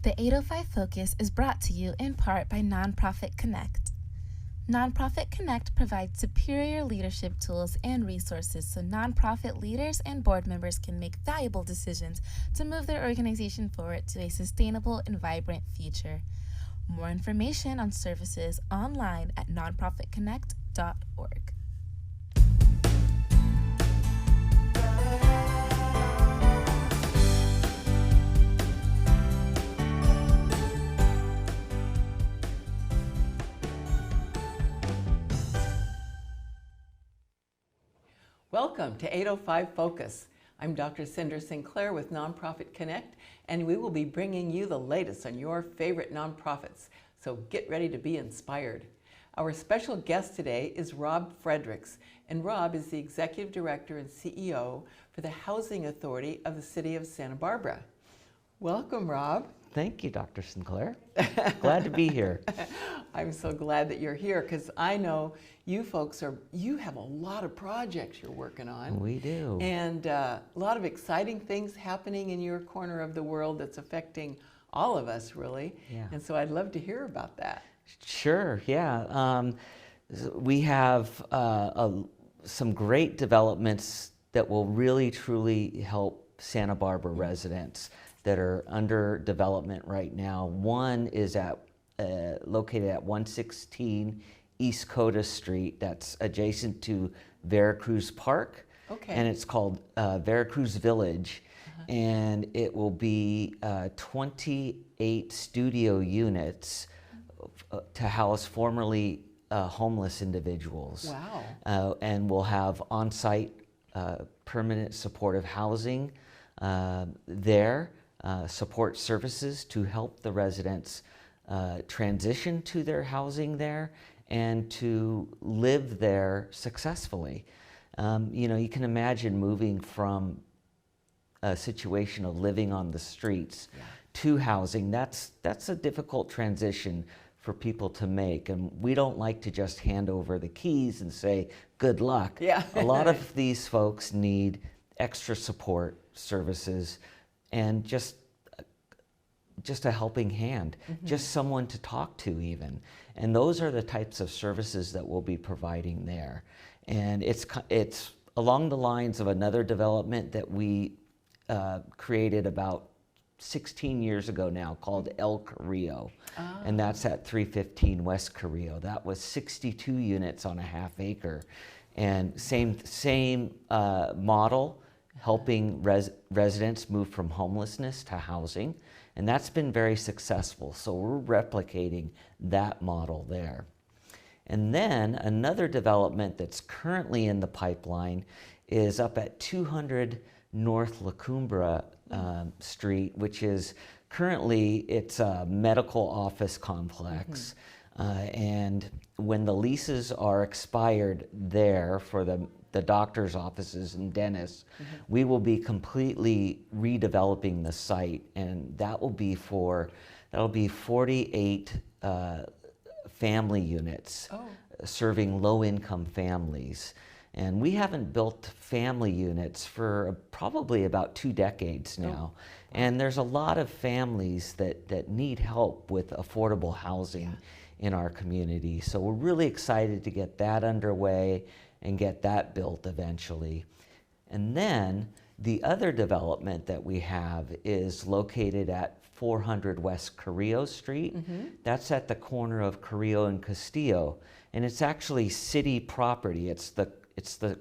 The 805 Focus is brought to you in part by Nonprofit Connect. Nonprofit Connect provides superior leadership tools and resources so nonprofit leaders and board members can make valuable decisions to move their organization forward to a sustainable and vibrant future. More information on services online at nonprofitconnect.org. Welcome to 805 Focus. I'm Dr. Cinder Sinclair with Nonprofit Connect, and we will be bringing you the latest on your favorite nonprofits, so get ready to be inspired. Our special guest today is Rob Fredericks, and Rob is the Executive Director and CEO for the Housing Authority of the City of Santa Barbara. Welcome, Rob. Thank you, Dr. Sinclair. Glad to be here. I'm so glad that you're here because I know you folks you have a lot of projects you're working on. We do. And a lot of exciting things happening in your corner of the world that's affecting all of us, really. Yeah. And so I'd love to hear about that. Sure, yeah. We have some great developments that will really, truly help Santa Barbara residents that are under development right now. One is located at 116 East Coda Street. That's adjacent to Veracruz Park. Okay. And it's called Veracruz Village. And it will be 28 studio units to house formerly homeless individuals. Wow. And we'll have on-site permanent supportive housing there. Support services to help the residents transition to their housing there and to live there successfully. You can imagine moving from a situation of living on the streets to housing. That's a difficult transition for people to make, and we don't like to just hand over the keys and say good luck. Yeah. A lot of these folks need extra support services and just a helping hand, just someone to talk to even. And those are the types of services that we'll be providing there. And it's along the lines of another development that we created about 16 years ago now called El Carrillo. Oh. And that's at 315 West Carrillo. That was 62 units on a half acre. And same model, helping residents move from homelessness to housing, and that's been very successful. So we're replicating that model there. And then another development that's currently in the pipeline is up at 200 North La Cumbra Street, which is currently, it's a medical office complex. And when the leases are expired there for the doctor's offices and dentists, we will be completely redeveloping the site, and that'll be 48 family units serving low-income families. And we haven't built family units for probably about 2 decades now. And there's a lot of families that need help with affordable housing in our community. So we're really excited to get that underway and get that built eventually. And then the other development that we have is located at 400 West Carrillo Street. That's at the corner of Carrillo and Castillo. And it's actually city property. It's the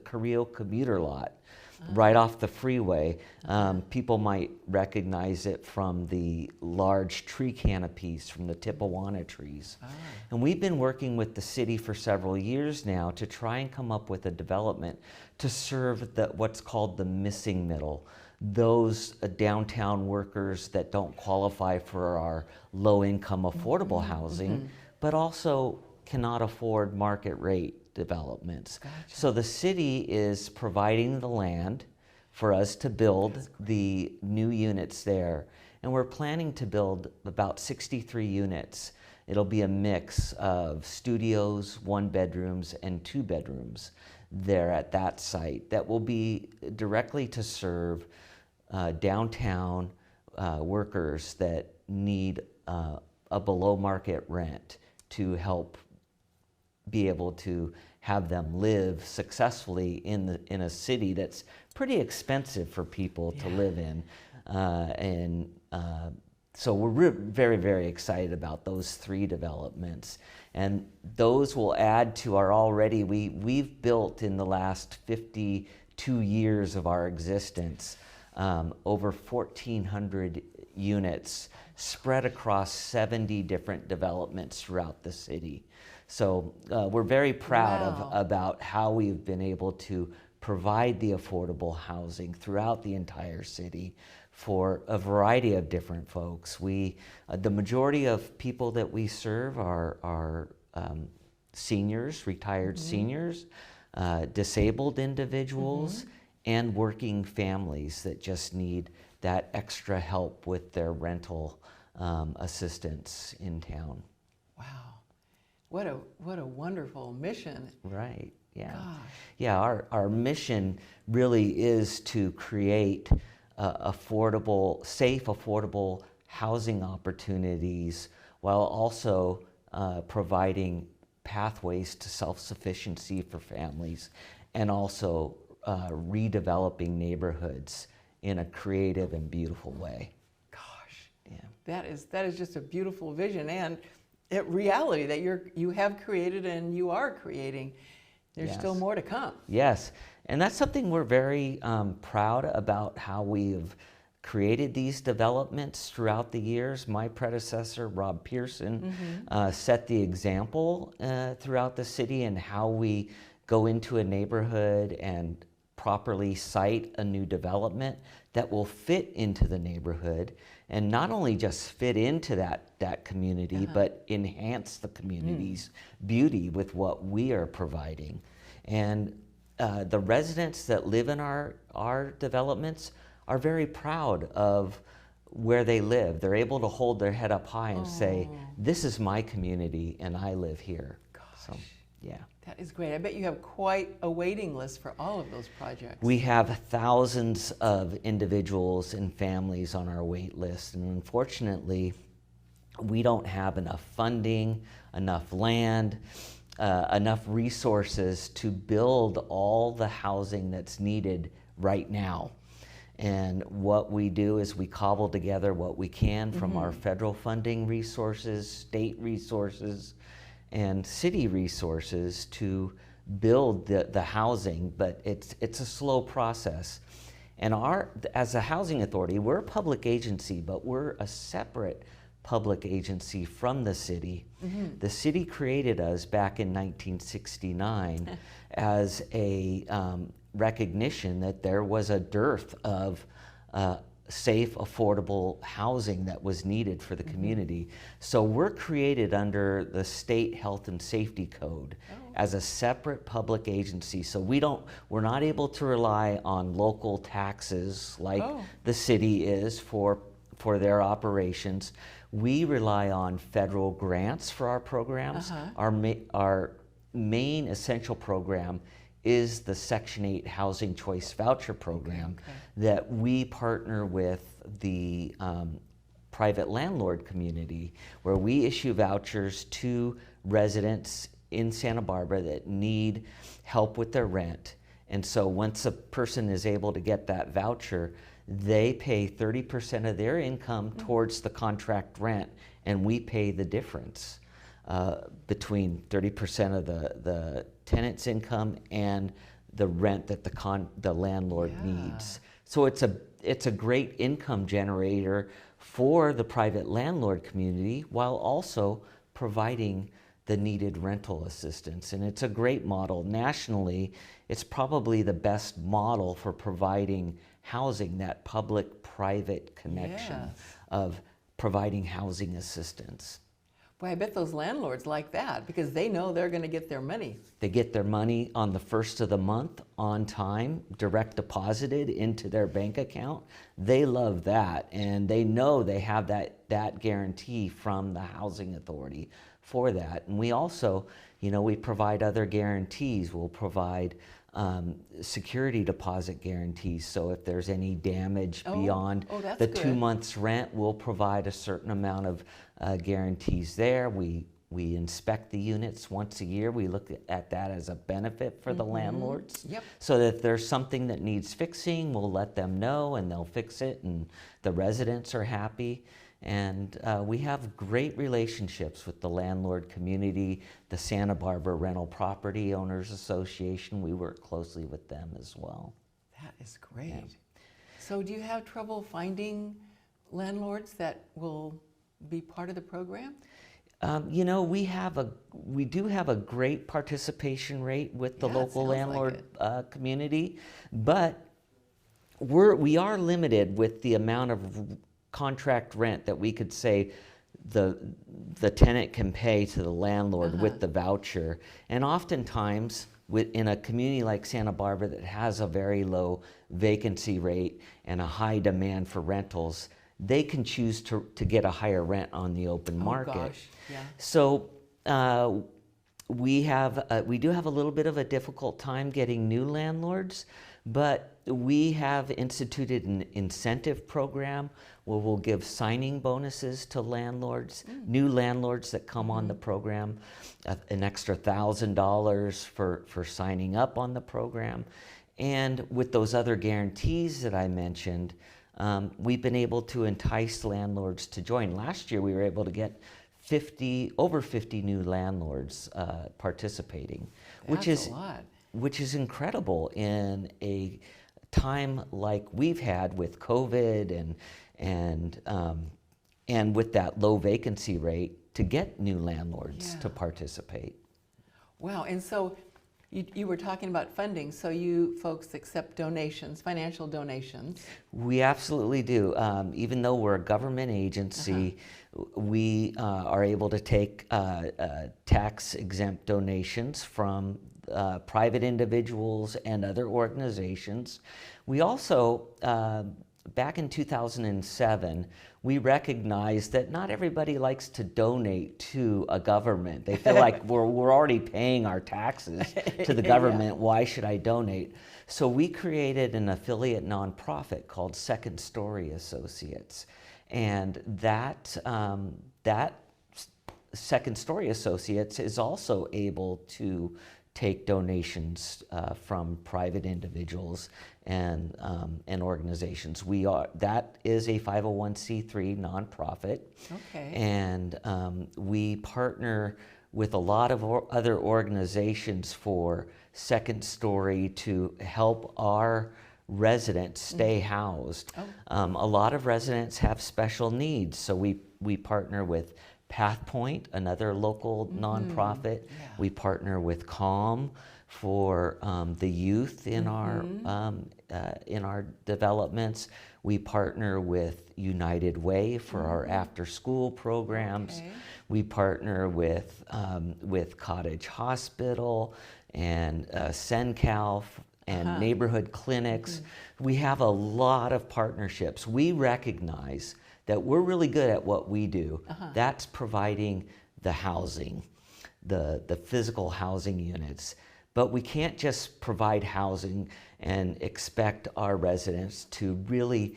Carrillo commuter lot right off the freeway. People might recognize it from the large tree canopies from the Tipuana trees. And we've been working with the city for several years now to try and come up with a development to serve what's called the missing middle, those downtown workers that don't qualify for our low-income affordable housing, but also cannot afford market rate developments. Gotcha. So the city is providing the land for us to build the new units there. And we're planning to build about 63 units. It'll be a mix of studios, 1 bedrooms, and 2 bedrooms there at that site that will be directly to serve downtown workers that need a below market rent to help be able to have them live successfully in a city that's pretty expensive for people to live in. So we're very, very excited about those 3 developments. And those will add to our already, we've built in the last 52 years of our existence over 1,400 units spread across 70 different developments throughout the city. So we're very proud about how we've been able to provide the affordable housing throughout the entire city for a variety of different folks. The majority of people that we serve are seniors, retired seniors, disabled individuals, and working families that just need that extra help with their rental assistance in town. Wow. What a wonderful mission. Right, yeah. Gosh. Yeah, our mission really is to create affordable, safe, affordable housing opportunities while also providing pathways to self-sufficiency for families, and also redeveloping neighborhoods in a creative and beautiful way. Gosh, yeah. that is just a beautiful vision and reality that you have created and you are creating. There's still more to come. Yes, and that's something we're very proud about, how we've created these developments throughout the years. My predecessor, Rob Pearson, set the example throughout the city and how we go into a neighborhood and properly site a new development that will fit into the neighborhood, and not only just fit into that community, but enhance the community's beauty with what we are providing. And the residents that live in our developments are very proud of where they live. They're able to hold their head up high and say, this is my community and I live here. Gosh. So, yeah. That is great. I bet you have quite a waiting list for all of those projects. We have thousands of individuals and families on our wait list, and unfortunately, we don't have enough funding, enough land, enough resources to build all the housing that's needed right now. And what we do is we cobble together what we can from our federal funding resources, state resources, and city resources to build the housing, but it's a slow process. And as a housing authority, we're a public agency, but we're a separate public agency from the city. The city created us back in 1969 as a recognition that there was a dearth of safe, affordable housing that was needed for the community. So we're created under the State Health and Safety Code as a separate public agency. So we're not able to rely on local taxes like the city is for their operations. We rely on federal grants for our programs. Our main essential program is the Section 8 Housing Choice Voucher Program that we partner with the private landlord community, where we issue vouchers to residents in Santa Barbara that need help with their rent. And so once a person is able to get that voucher, they pay 30% of their income towards the contract rent, and we pay the difference between 30% of the tenant's income and the rent that the landlord needs. So it's a great income generator for the private landlord community while also providing the needed rental assistance. And it's a great model. Nationally, it's probably the best model for providing housing, that public-private connection of providing housing assistance. Boy, I bet those landlords like that because they know they're going to get their money. They get their money on the first of the month on time, direct deposited into their bank account. They love that, and they know they have that guarantee from the housing authority for that. And we also, we provide other guarantees. We'll provide security deposit guarantees. So if there's any damage Oh, beyond that's the good. 2 months rent, we'll provide a certain amount of guarantees there. We inspect the units once a year. We look at that as a benefit for the landlords. Yep. So that if there's something that needs fixing, we'll let them know and they'll fix it, and the residents are happy. And we have great relationships with the landlord community, the Santa Barbara Rental Property Owners Association. We work closely with them as well. That is great. So do you have trouble finding landlords that will be part of the program? You know, we do have a great participation rate with the Yeah, it local sounds like landlord it. community, but we are limited with the amount of contract rent that we could say the tenant can pay to the landlord with the voucher. And oftentimes, in a community like Santa Barbara that has a very low vacancy rate and a high demand for rentals, they can choose to get a higher rent on the open market. Oh gosh, yeah. So we do have a little bit of a difficult time getting new landlords, but we have instituted an incentive program where we'll give signing bonuses to landlords, new landlords that come on the program, an extra $1,000 for signing up on the program. And with those other guarantees that I mentioned, we've been able to entice landlords to join. Last year, we were able to get over 50 new landlords participating, That's a lot. which is incredible in a time like we've had with COVID and with that low vacancy rate, to get new landlords to participate. Wow, and so you were talking about funding, so you folks accept donations, financial donations. We absolutely do. Even though we're a government agency, we are able to take tax-exempt donations from private individuals and other organizations. We also, back in 2007, we recognized that not everybody likes to donate to a government. They feel like we're already paying our taxes to the government. Why should I donate? So we created an affiliate nonprofit called Second Story Associates, and that Second Story Associates is also able to take donations from private individuals and organizations. That is a 501c3 nonprofit. Okay. And we partner with a lot of other organizations for Second Story to help our residents stay housed. A lot of residents have special needs, so we partner with PathPoint, another local nonprofit. Yeah. We partner with CALM for the youth in our developments. We partner with United Way for our after-school programs. Okay. We partner with Cottage Hospital and SenCal and neighborhood clinics. We have a lot of partnerships. We recognize that we're really good at what we do. That's providing the housing, the physical housing units. But we can't just provide housing and expect our residents to really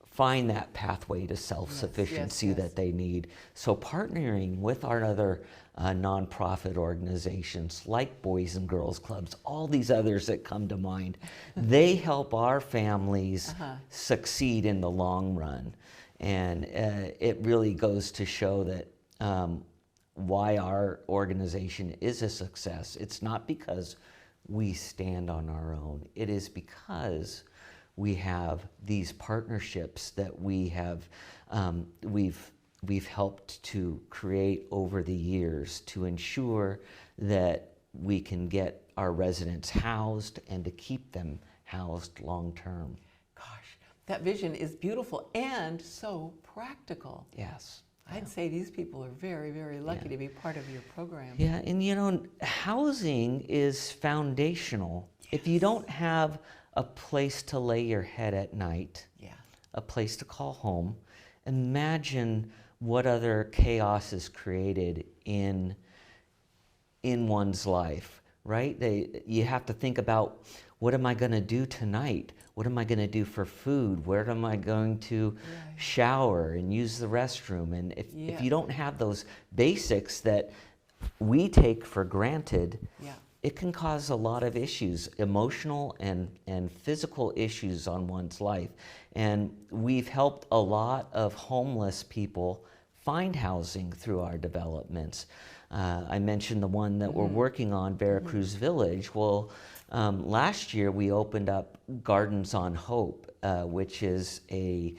find that pathway to self-sufficiency that they need. So partnering with our other nonprofit organizations like Boys and Girls Clubs, all these others that come to mind, they help our families succeed in the long run. And it really goes to show that why our organization is a success. It's not because we stand on our own. It is because we have these partnerships that we've helped to create over the years to ensure that we can get our residents housed and to keep them housed long term. Gosh, that vision is beautiful and so practical. Yes. I'd say these people are very, very lucky to be part of your program. Yeah, and you know, housing is foundational. If you don't have a place to lay your head at night, a place to call home, imagine what other chaos is created in one's life right? You have to think about, what am I going to do tonight? What am I going to do for food? Where am I going to shower and use the restroom? And if you don't have those basics that we take for granted, it can cause a lot of issues, emotional and physical issues on one's life. And we've helped a lot of homeless people find housing through our developments. I mentioned the one that we're working on, Veracruz Village. Well, last year we opened up Gardens on Hope, which is a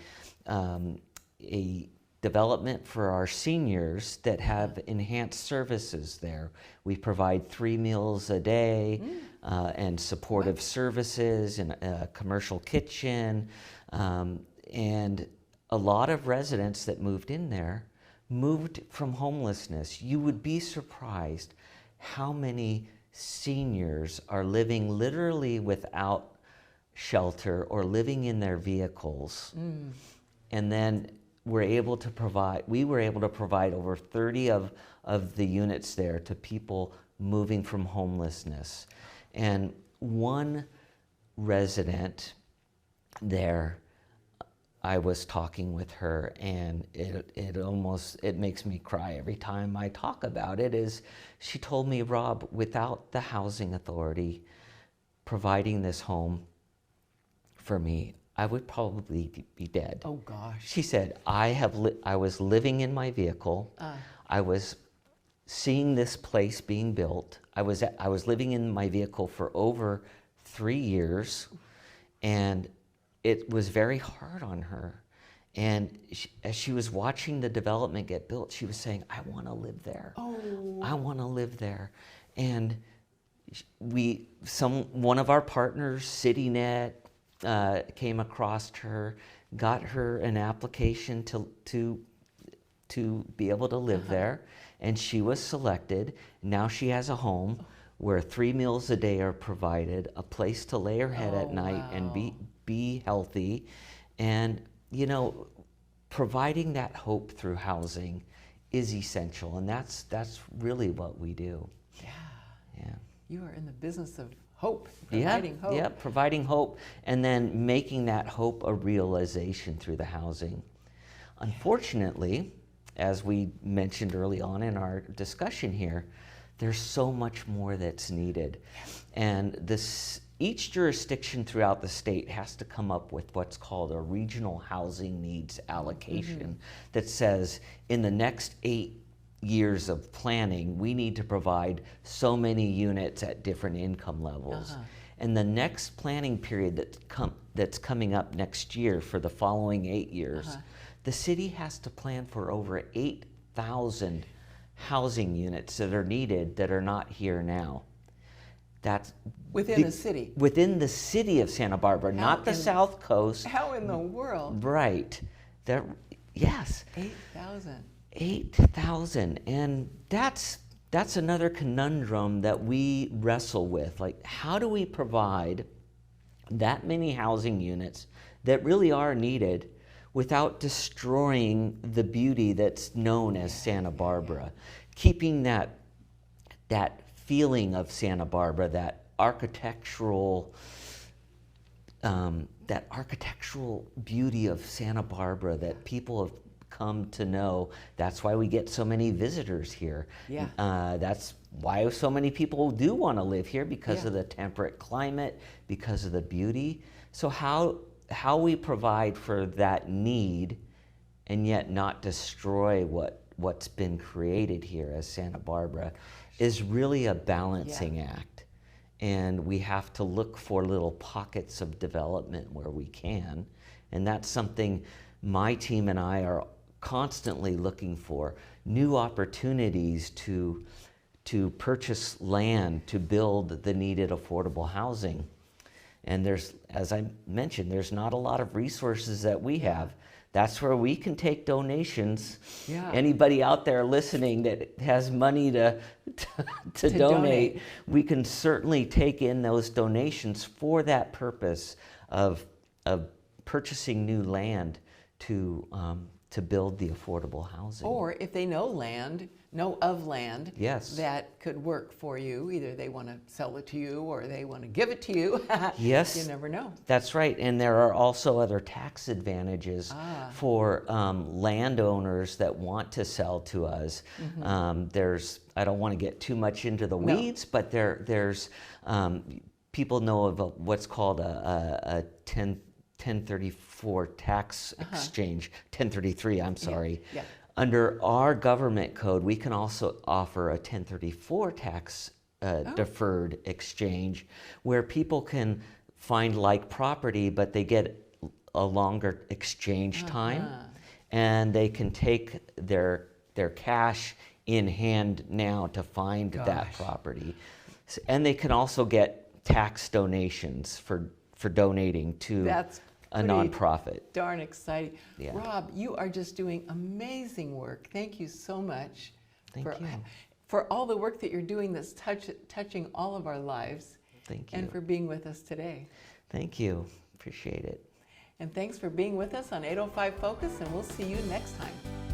development for our seniors that have enhanced services there. We provide 3 meals a day and supportive services and a commercial kitchen. And a lot of residents that moved in there moved from homelessness. You would be surprised how many seniors are living literally without shelter or living in their vehicles. And then we were able to provide over 30 of the units there to people moving from homelessness. And one resident there, I was talking with her, and it makes me cry every time I talk about it, is she told me, Rob, without the Housing Authority providing this home for me, I would probably be dead. Oh gosh. She said, I was living in my vehicle. I was seeing this place being built. I was living in my vehicle for over 3 years, and it was very hard on her. And as she was watching the development get built, she was saying, I want to live there. I want to live there. And one of our partners, CityNet, came across her, got her an application to be able to live there, and she was selected. Now she has a home where 3 meals a day are provided, a place to lay her head at night and be healthy. And, you know, providing that hope through housing is essential, and that's really what we do. Yeah. You are in the business of hope, providing hope. Yeah, providing hope, and then making that hope a realization through the housing. Unfortunately, as we mentioned early on in our discussion here, there's so much more that's needed. And each jurisdiction throughout the state has to come up with what's called a regional housing needs allocation that says in the next 8 years of planning, we need to provide so many units at different income levels. And the next planning period that's coming up next year for the following 8 years, the city has to plan for over 8,000 housing units that are needed that are not here now. That's within the city. Within the city of Santa Barbara, not the South Coast. How in the world? Right. Yes. 8,000. 8,000, and that's another conundrum that we wrestle with. Like, how do we provide that many housing units that really are needed without destroying the beauty that's known as Santa Barbara? Keeping that feeling of Santa Barbara, that architectural beauty of Santa Barbara that people have come to know. That's why we get so many visitors here. That's why so many people do want to live here, because of the temperate climate, because of the beauty. So how we provide for that need and yet not destroy what's been created here as Santa Barbara is really a balancing act. And we have to look for little pockets of development where we can. And that's something my team and I are constantly looking for, new opportunities to purchase land to build the needed affordable housing. And as I mentioned, there's not a lot of resources that we have. That's where we can take donations. Anybody out there listening that has money to donate, we can certainly take in those donations for that purpose of purchasing new land to to build the affordable housing. Or if they know of land Yes. that could work for you, either they want to sell it to you or they want to give it to you. Yes. You never know. That's right, and there are also other tax advantages for landowners that want to sell to us. I don't want to get too much into the weeds, but there's people know of what's called a 1034 tax exchange, 1033, I'm sorry. Yeah. Under our government code, we can also offer a 1034 tax deferred exchange where people can find like property, but they get a longer exchange time, and they can take their cash in hand now to find that property. And they can also get tax donations for donating to That's a pretty nonprofit. darn exciting. Yeah. Rob, you are just doing amazing work. Thank you so much Thank you. for all the work that you're doing that's touching all of our lives. Thank you. And for being with us today. Thank you. Appreciate it. And thanks for being with us on 805 Focus, and we'll see you next time.